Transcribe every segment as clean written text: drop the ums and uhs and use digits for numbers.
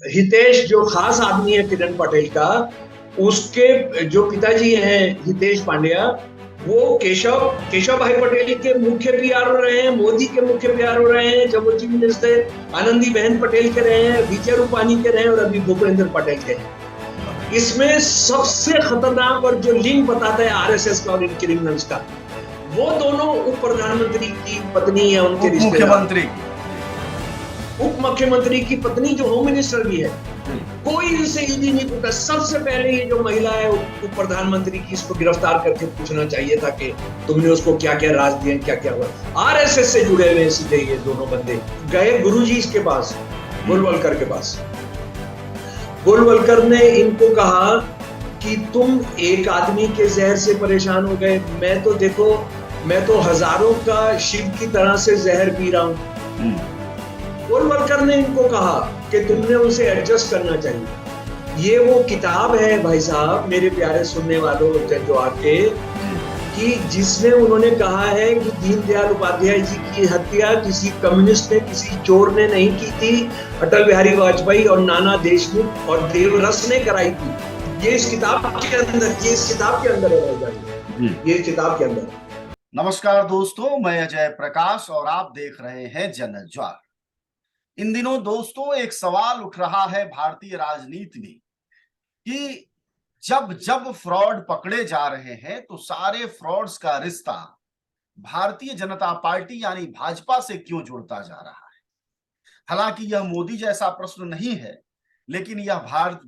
हितेश जो खास आदमी है किरण पटेल का, उसके जो पिताजी हैं हितेश पांड्या, वो केशव केशव भाई पटेल के मुख्य पीआर हो रहे हैं, मोदी के मुख्य पीआर हो रहे हैं, जब वो chief minister Anandi Ben Patel के रहे हैं, विजय रूपानी के रहे हैं और अभी भूपेंद्र पटेल के हैं। इसमें सबसे खतरनाक और जो लिंक बताता है आरएसएस का और इन क्रिमिनल्स का, वो दोनों उप प्रधानमंत्री की पत्नी है, उनके मुख्यमंत्री उप मुख्यमंत्री की पत्नी जो होम मिनिस्टर भी है। कोई इसे ईडी नहीं पूछा। सबसे पहले ये जो महिला है उप प्रधानमंत्री की, इसको गिरफ्तार करके पूछना चाहिए था कि तुमने उसको क्या क्या राज दिए, क्या क्या हुआ। आरएसएस से जुड़े हुए सीधे ये दोनों बंदे गए गुरुजी के पास, गोलवलकर के पास। गोलवलकर ने इनको कहा कि तुम एक आदमी के जहर से परेशान हो गए, मैं तो देखो, मैं तो हजारों का शिव की तरह से जहर पी रहा हूं। गोलवलकर ने इनको कहा कि तुमने उसे एडजस्ट करना चाहिए। ये वो किताब है भाई साहब, मेरे प्यारे सुनने वालों जो आपके, कि जिसमें उन्होंने कहा है कि दीनदयाल उपाध्याय जी की हत्या किसी कम्युनिस्ट ने, किसी चोर ने नहीं की थी, अटल बिहारी वाजपेयी और नाना देशमुख और देवरस ने कराई थी। ये इस किताब के अंदर, ये इस किताब के अंदर है, ये इस किताब के अंदर। नमस्कार दोस्तों, मैं अजय प्रकाश और आप देख रहे हैं जनरल ज्वार। इन दिनों दोस्तों एक सवाल उठ रहा है भारतीय राजनीति में कि जब जब फ्रॉड पकड़े जा रहे हैं तो सारे फ्रॉड्स का रिश्ता भारतीय जनता पार्टी यानी भाजपा से क्यों जुड़ता जा रहा है। हालांकि यह मोदी जैसा प्रश्न नहीं है, लेकिन यह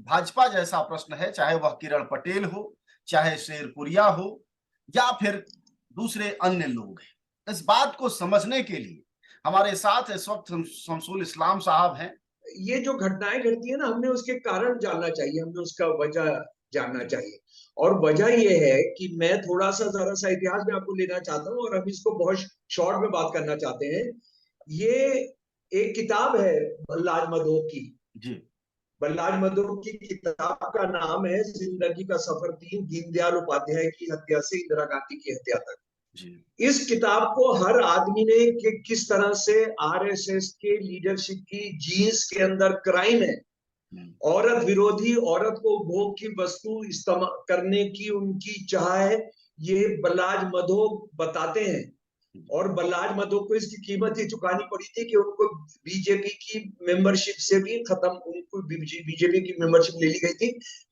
भाजपा जैसा प्रश्न है, चाहे वह किरण पटेल हो, चाहे शेरपुरिया हो या फिर दूसरे अन्य लोग हैं। इस बात को समझने के लिए हमारे साथ इस वक्त शमसुल इस्लाम साहब हैं। ये जो घटनाएं घटती है ना, हमने उसके कारण जानना चाहिए, हमने उसका वजह जानना चाहिए। और वजह ये है कि मैं थोड़ा सा जरा सा इतिहास में आपको लेना चाहता हूँ और हम इसको बहुत शॉर्ट में बात करना चाहते हैं। ये एक किताब है बल्लाज मधोक की जी। बल्लाज मधोक की किताब का नाम है जिंदगी का सफर 3, दीनदयाल उपाध्याय की हत्या से इंदिरा गांधी की हत्या तक। जी। इस किताब को हर आदमी ने कि किस तरह से आरएसएस के लीडरशिप की जीन्स के अंदर क्राइम है, औरत विरोधी, औरत को भोग की वस्तु इस्तेमाल करने की उनकी चाह है, ये बल्लाज मधोक बताते हैं। और बल्लाज मधोक को इसकी कीमत ही चुकानी पड़ी थी कि उनको बीजेपी की मेंबरशिप से भी खत्म, उनको बीजेपी की मेंबरशिप ले ली गई थी।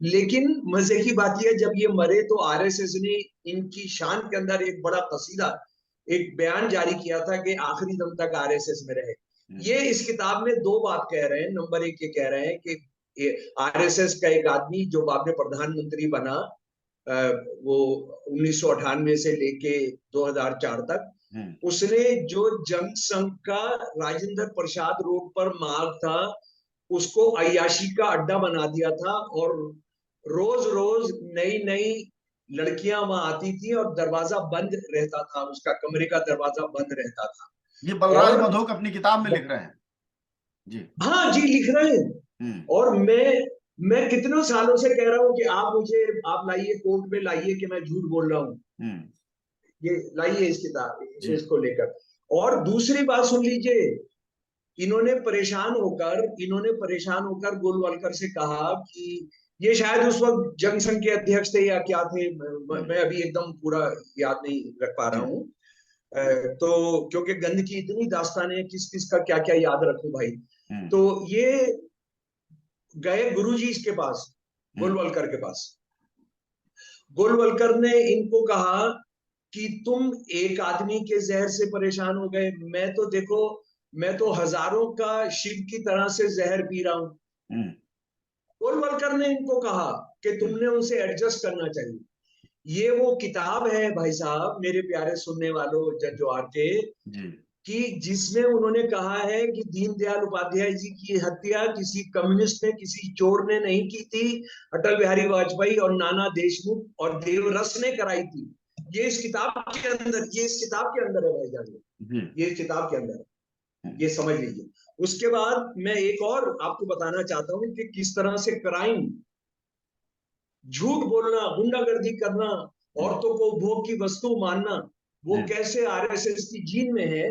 लेकिन मजे की बात यह, जब ये मरे तो आरएसएस ने इनकी शान के अंदर एक बड़ा कसीदा, एक बयान जारी किया था कि आखिरी दम तक आरएसएस में रहे। ये इस किताब में दो बात कह रहे हैं। नंबर एक, ये कह रहे हैं कि आरएसएस का एक आदमी जो बाद में प्रधानमंत्री बना, वो 1998 से लेके 2004 तक, उसने जो जंग संघ का राजेंद्र प्रसाद रोड पर मार्ग था उसको अय्याशी का अड्डा बना दिया था, और रोज रोज नई नई लड़कियां वहां आती थी और दरवाजा बंद रहता था, उसका कमरे का दरवाजा बंद रहता था। ये बलराज और मधोक अपनी किताब में लिख रहे हैं। जी। हाँ जी, लिख रहे हैं। और मैं कितने सालों से कह रहा हूं कि आप लाइए, कोर्ट में लाइए कि मैं झूठ बोल रहा हूं। ये लाइए इस किताब, इसको लेकर। और दूसरी बात सुन लीजिए, इन्होंने परेशान होकर गोलवलकर से कहा कि ये शायद उस वक्त जंग संघ के अध्यक्ष थे या क्या थे, मैं अभी एकदम पूरा याद नहीं रख पा रहा हूँ। तो क्योंकि गंद की इतनी दास्तानें हैं, किस किस का क्या क्या याद रखूं भाई। तो ये गए गुरुजी के पास, गोलवलकर के पास। गोलवलकर ने इनको कहा कि तुम एक आदमी के जहर से परेशान हो गए, मैं तो देखो, मैं तो हजारों का शिव की तरह से जहर पी रहा हूं। गोलवलकर ने इनको कहा कि तुमने उसे एडजस्ट करना चाहिए। ये वो किताब है भाई साहब, मेरे प्यारे सुनने वालों जो आके, कि जिसमें उन्होंने कहा है कि दीनदयाल उपाध्याय जी की हत्या किसी कम्युनिस्ट ने, किसी चोर ने नहीं की थी, अटल बिहारी वाजपेयी और नाना देशमुख और देवरस ने कराई थी। ये इस किताब के अंदर, ये इस किताब के अंदर है भाई जान, ये इस किताब के अंदर है, ये समझ लीजिए। उसके बाद मैं एक और आपको बताना चाहता हूं कि किस तरह से क्राइम, झूठ बोलना, गुंडागर्दी करना, औरतों को भोग की वस्तु मानना, वो कैसे आरएसएस की जीन में है।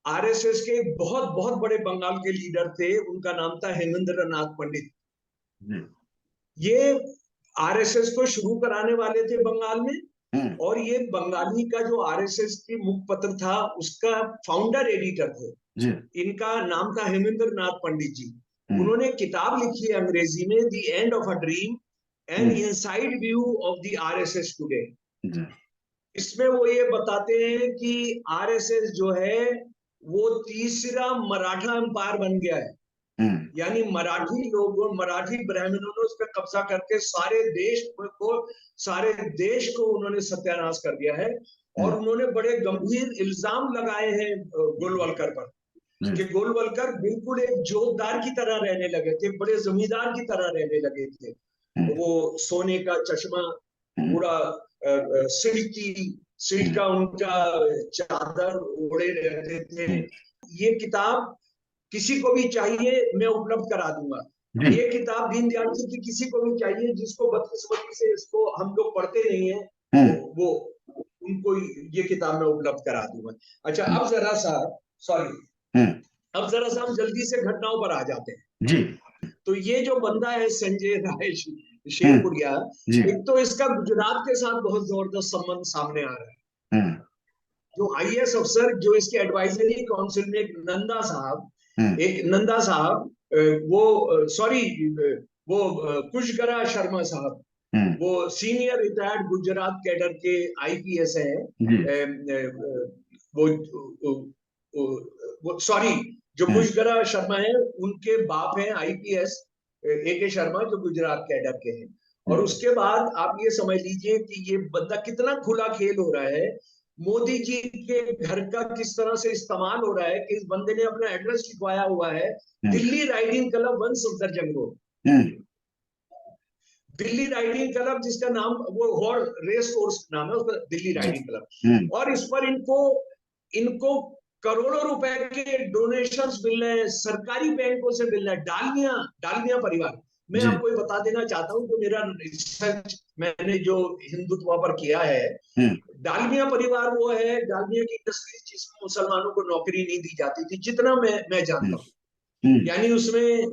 आरएसएस के बहुत बहुत बड़े बंगाल के लीडर थे, उनका नाम था हेमेंद्र नाथ पंडित। ये आरएसएस को शुरू कराने वाले थे बंगाल में, और ये बंगाली का जो आरएसएस की मुखपत्र था उसका फाउंडर एडिटर थे। इनका नाम था हेमेंद्र नाथ पंडित जी। उन्होंने किताब लिखी है अंग्रेजी में, the end of a dream and inside view of the RSS today. इसमें वो ये बताते हैं कि आरएसएस जो है वो तीसरा मराठा एम्पायर बन गया है। यानी मराठी लोगों, मराठी ब्राह्मणों ने उस पर कब्जा करके सारे देश को उन्होंने सत्यानाश कर दिया है। और उन्होंने बड़े गंभीर इल्जाम लगाए हैं गोलवलकर पर, कि गोलवलकर बिल्कुल एक जोतदार की तरह रहने लगे थे, बड़े जमींदार की तरह रहने लगे थे। वो सोने का चश्मा, पूरा सिल्क का उनका चादर ओढ़े रहते थे। ये किताब किसी को भी चाहिए मैं उपलब्ध करा दूंगा। ये किताब दीनदयाल जी की किसी को भी चाहिए जिसको बदकिस्मती से इसको हम लोग पढ़ते नहीं है, वो उनको ये किताब मैं उपलब्ध करा दूंगा। अच्छा, अब जरा सा हम जल्दी से घटनाओं पर आ जाते हैं जी। तो ये जो बंदा है संजय राय शेरपुरिया, एक तो इसका गुजरात के साथ बहुत जबरदस्त संबंध सामने आ रहा है। जो आईएएस अफसर जो इसके एडवाइजरी काउंसिल में एक नंदा साहब, वो कुशगरा शर्मा साहब, वो सीनियर रिटायर्ड गुजरात कैडर के आईपीएस हैं। जो कुशगरा शर्मा है उनके बाप हैं आईपीएस एके शर्मा, जो गुजरात कैडर के हैं। और उसके बाद आप ये समझ लीजिए कि ये बंदा कितना खुला खेल हो रहा है। मोदी जी के घर का किस तरह से इस्तेमाल हो रहा है कि इस बंदे ने अपना एड्रेस लिखवाया हुआ है Delhi riding club 1 Safdarjung road. Delhi riding club, जिसका नाम वो रेस कोर्स नाम है उसका, दिल्ली राइडिंग क्लब। और इस पर इनको करोड़ों रुपए के डोनेशंस मिल रहे हैं, सरकारी बैंकों से मिल रहे हैं। डालमिया परिवार, मैं आपको ये बता देना चाहता हूँ, जो मेरा रिसर्च मैंने जो हिंदुत्व पर किया है, डालमिया परिवार वो है, डालमिया की इंडस्ट्री जिसमें मुसलमानों को नौकरी नहीं दी जाती थी, जितना मैं जानता हूँ। यानी उसमें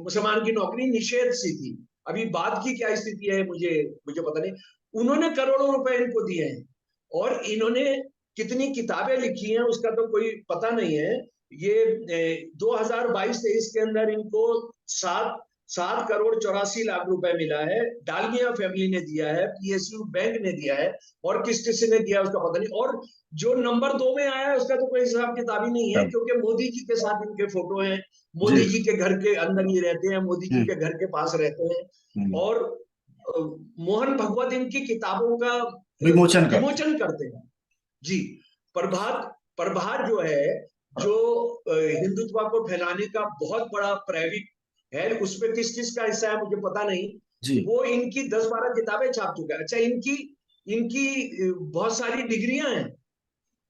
मुसलमान की नौकरी निषेध सी थी। अभी बाद की क्या स्थिति है मुझे पता नहीं। उन्होंने करोड़ों रुपए इनको दिए हैं, और इन्होंने कितनी किताबें लिखी हैं उसका तो कोई पता नहीं है। ये 2022-23 के अंदर इनको 7 करोड़ 84 लाख रुपए मिला है। डालमिया फैमिली ने दिया है, पीएसयू बैंक ने दिया है, और किस ने दिया उसका पता नहीं। और जो नंबर 2 में आया है उसका तो कोई हिसाब किताब ही नहीं है, क्योंकि मोदी जी के साथ इनके फोटो हैं, मोदी जी के घर के अंदर ही रहते हैं, मोदी जी के घर के पास रहते हैं। और मोहन भगवत इनकी किताबों का विमोचन करते हैं जी। प्रभात जो है, जो हिंदुत्व को फैलाने का बहुत बड़ा प्राइवेट है, उसमें किस का हिस्सा है मुझे पता नहीं जी। वो इनकी 10-12 किताबें छाप चुका है। अच्छा, इनकी बहुत सारी डिग्रियां हैं।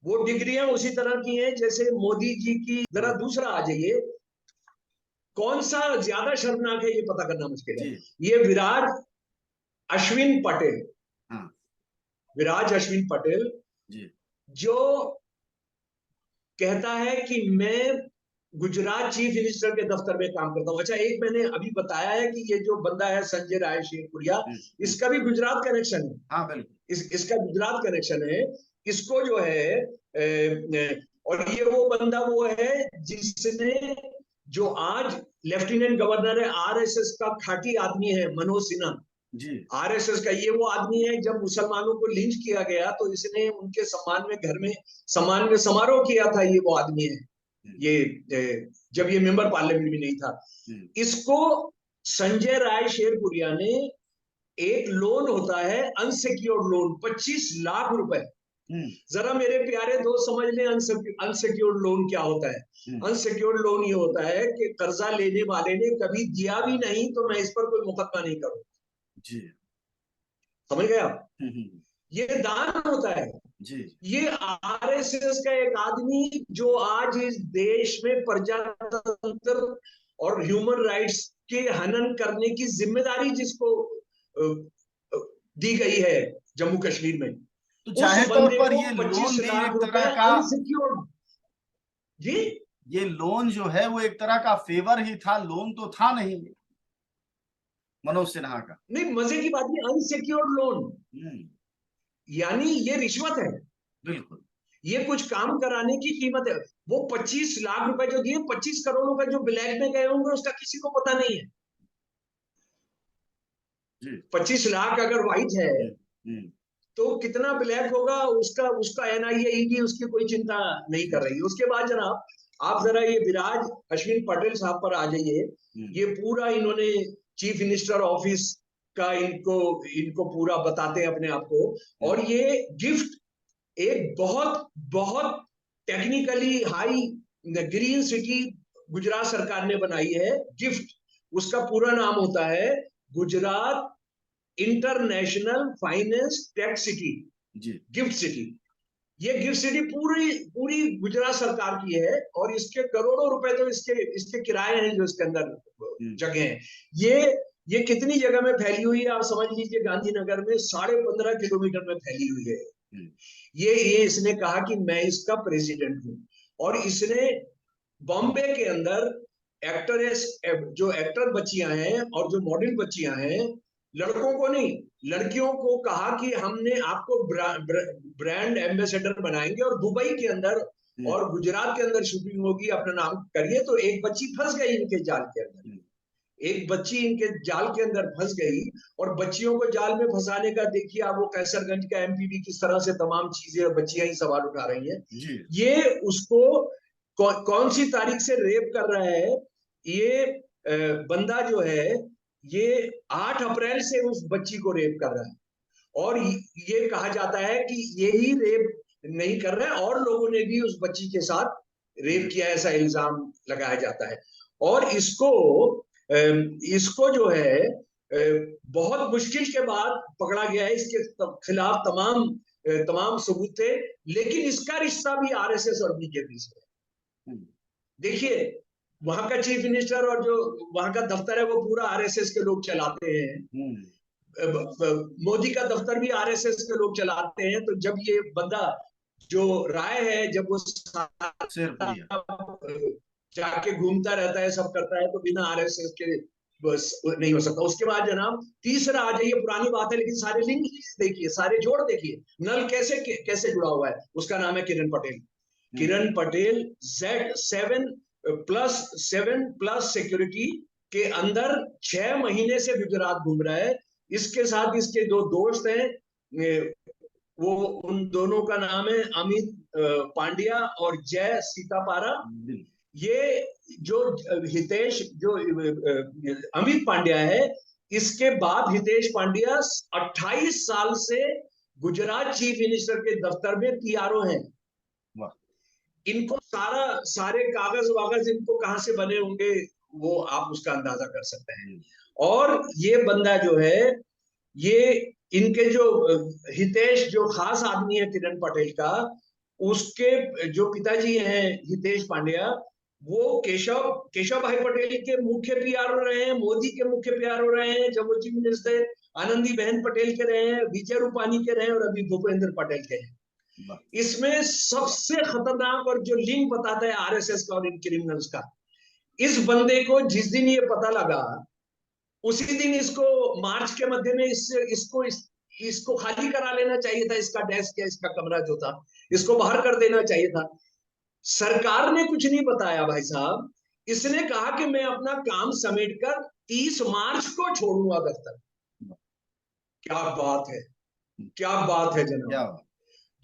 वो डिग्रियां उसी तरह की हैं जैसे मोदी जी की। जरा दूसरा आ जाइए, कौन सा ज्यादा शर्मनाक है ये पता करना मुश्किल है। ये विराज अश्विन पटेल जी, जो कहता है कि मैं गुजरात चीफ मिनिस्टर के दफ्तर में काम करता हूं। अच्छा, एक मैंने अभी बताया है कि ये जो बंदा है संजय राय शेरपुरिया, इसका भी गुजरात कनेक्शन है। हाँ, बिल्कुल, इसका गुजरात कनेक्शन है। इसको जो है और ये वो बंदा वो है जिसने, जो आज लेफ्टिनेंट गवर्नर है, आरएसएस का खाटी आदमी है, मनोज सिन्हा जी। आरएसएस का ये वो आदमी है, जब मुसलमानों को लिंच किया गया तो इसने उनके सम्मान में घर में सम्मान में समारोह किया था। ये वो आदमी है, ये जब ये मेंबर पार्लियामेंट में नहीं था। इसको संजय राय शेरपुरिया ने, एक लोन होता है अनसिक्योर्ड लोन 25 लाख रुपए। जरा मेरे प्यारे दोस्त समझ लें अनसिक्योर्ड लोन क्या होता है। अनसिक्योर्ड लोन ये होता है कि कर्जा लेने वाले ने कभी दिया भी नहीं तो मैं इस पर कोई मुकदमा नहीं करूंगा जी। समझ गए आप? ये दान होता है जी। ये आरएसएस का एक आदमी जो आज इस देश में प्रजातंत्र और ह्यूमन राइट्स के हनन करने की जिम्मेदारी जिसको दी गई है जम्मू कश्मीर में, तो जाहिर तौर पर ये लोन भी एक तरह का जी ये लोन जो है वो एक तरह का फेवर ही था, लोन तो था नहीं मनोज सिन्हा का। नहीं, मजे की बात है, अनसिक्योर्ड लोन, यानी ये रिश्वत है। बिल्कुल। ये कुछ काम कराने की कीमत है। वो 25 लाख रुपए जो दिए, 25 करोड़ रुपए जो ब्लैक में गए होंगे उसका किसी को पता नहीं है। जी 25 लाख अगर व्हाइट है हम्म, तो कितना ब्लैक होगा, उसका उसका एनआईए ईडी उसकी कोई चिंता नहीं कर रही है। उसके बाद जनाब, आप जरा ये विराज अश्विन पटेल साहब पर आ जाइए। ये पूरा इन्होंने चीफ मिनिस्टर ऑफिस का इनको इनको पूरा बताते हैं अपने आप को। और ये गिफ्ट एक बहुत बहुत technically high green city Gujarat सरकार ने बनाई है। गिफ्ट, उसका पूरा नाम होता है Gujarat international finance tech city, gift city. ये गिफ्ट सिटी पूरी पूरी गुजरात सरकार की है और इसके करोड़ों रुपए तो इसके इसके किराए हैं जो इसके अंदर जगह है। ये कितनी जगह में फैली हुई है, आप समझ लीजिए गांधीनगर में 15.5 किलोमीटर में फैली हुई है। ये इसने कहा कि मैं इसका प्रेसिडेंट हूं। और इसने बॉम्बे के अंदर एक्टरेस, जो एक्टर बच्चियां हैं और जो मॉडल बच्चियां हैं, लड़कों को नहीं लड़कियों को कहा कि हमने आपको ब्रांड एम्बेसडर बनाएंगे और दुबई के अंदर और गुजरात के अंदर शूटिंग होगी, अपना नाम करिए। तो एक बच्ची फंस गई इनके जाल के अंदर, एक बच्ची इनके जाल के अंदर फंस गई। और बच्चियों को जाल में फंसाने का देखिए आप, वो कैसरगंज का एमपीडी किस तरह से तमाम चीजें बच्चियां ही सवाल उठा रही हैं। ये उसको कौन सी तारीख से रेप कर रहा है ये बंदा जो है, ये 8 अप्रैल से उस बच्ची को रेप कर रहा है। और ये कहा जाता है कि यही रेप नहीं कर रहा है, और लोगों ने भी उस बच्ची के साथ रेप किया, ऐसा इल्जाम लगाया जाता है। और इसको जो है बहुत मुश्किल के बाद पकड़ा गया है। इसके खिलाफ तमाम सबूत थे, लेकिन इसका रिश्ता भी आरएसएस और बीजेपी से है। देखिए, वहां का चीफ मिनिस्टर और जो वहां का दफ्तर है वो पूरा आरएसएस के लोग चलाते हैं। मोदी का दफ्तर भी आरएसएस के लोग चलाते हैं। तो जब ये बंदा जो राय है, जब वो जाके घूमता रहता है, सब करता है, तो बिना आरएसएस के बस नहीं हो सकता। उसके बाद जनाब तीसरा आ जाइए, पुरानी बात है लेकिन सारे लिंक देखिए, सारे जोड़ देखिए, नल कैसे जुड़ा हुआ है। उसका नाम है किरण पटेल। किरण पटेल Z7+7+ सिक्योरिटी के अंदर 6 महीने से गुजरात घूम रहा है। इसके साथ इसके 2 दोस्त हैं, वो उन दोनों का नाम है अमित पांड्या और जय सीतापारा। ये जो हितेश, जो अमित पांड्या है, इसके बाद हितेश पांड्या 28 साल से गुजरात चीफ मिनिस्टर के दफ्तर में पीआरओ हैं। इनको सारे कागज वागज इनको कहां से बने होंगे वो आप उसका अंदाजा कर सकते हैं। और ये बंदा जो है, ये इनके जो हितेश, जो खास आदमी है किरण पटेल का, उसके जो पिताजी हैं हितेश पांड्या, वो केशव भाई पटेल के मुख्य पीआरओ रहे हैं, मोदी के मुख्य पीआरओ रहे हैं, जब वो चीफ मिनिस्टर आनंदी बहन पटेल के रहे हैं, विजय रूपानी के रहे हैं, और अभी भूपेंद्र पटेल के हैं। इसमें सबसे खतरनाक और जो लिंक बताता है आरएसएस का और इन क्रिमिनल्स का, इस बंदे को जिस दिन ये पता लगा उसी दिन इसको मार्च के मध्य में इसको खाली करा लेना चाहिए था, इसका डेस्क या इसका कमरा जो था, इसको बाहर कर देना चाहिए था। सरकार ने कुछ नहीं बताया भाई साहब। इसने कहा कि मैं अपना काम समेटकर 30 मार्च को छोड़ूंगा दफ्तर। क्या बात है, क्या बात है जनाब।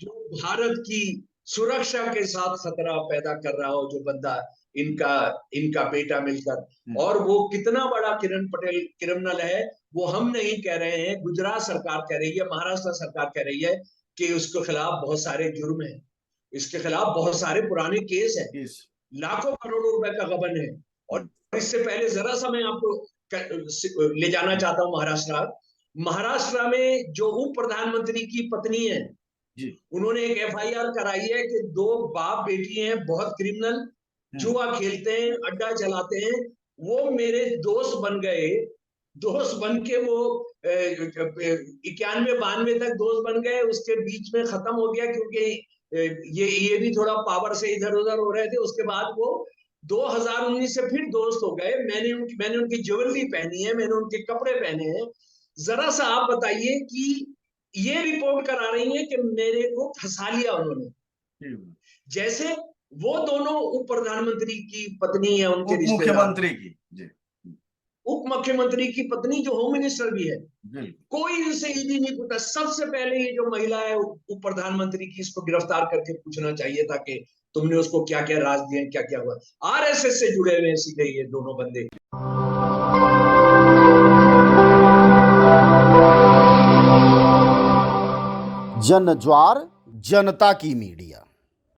जो भारत की सुरक्षा के साथ खतरा पैदा कर रहा हो जो बंदा, इनका बेटा मिलकर, और वो कितना बड़ा किरण पटेल क्रिमिनल है वो हम नहीं कह रहे हैं, गुजरात सरकार कह रही है, महाराष्ट्र सरकार कह रही है कि उसके खिलाफ बहुत सारे जुर्म हैं, इसके खिलाफ बहुत सारे पुराने केस हैं, लाखों करोड़ों रुपए का गबन है। और इससे पहले जरा सा मैं आपको ले जाना चाहता हूँ महाराष्ट्र में जो उप प्रधानमंत्री की पत्नी है, उन्होंने एक एफआईआर कराई है कि 2 बाप बेटी हैं बहुत क्रिमिनल, जुआ खेलते हैं, अड्डा चलाते हैं। वो मेरे दोस्त बन गए, दोस्त बन के वो 91-92 तक दोस्त बन गए, उसके बीच में खत्म हो गया क्योंकि ये भी थोड़ा पावर से इधर उधर हो रहे थे। उसके बाद वो 2019 से फिर दोस्त हो गए। मैंने उनकी ज्वेलरी पहनी है, मैंने उनके कपड़े पहने हैं। जरा सा आप बताइए कि ये रिपोर्ट करा रही है कि मेरे को फंसा लिया उन्होंने। जैसे वो दोनों उप प्रधानमंत्री की पत्नी है, उनके उप रिश्तेदार, मुख्यमंत्री की जी, उप मुख्यमंत्री की पत्नी जो होम मिनिस्टर भी है, जी। कोई इनसे ईडी नहीं पूछा। सबसे पहले ये जो महिला है उप प्रधानमंत्री की, इसको गिरफ्तार करके पूछना चाहिए था कि तुमने उसको क्या क्या राज दिए, क्या क्या हुआ। आरएसएस से जुड़े हुए हैं सीधे ये दोनों बंदे। जनज्वार, जनता की मीडिया।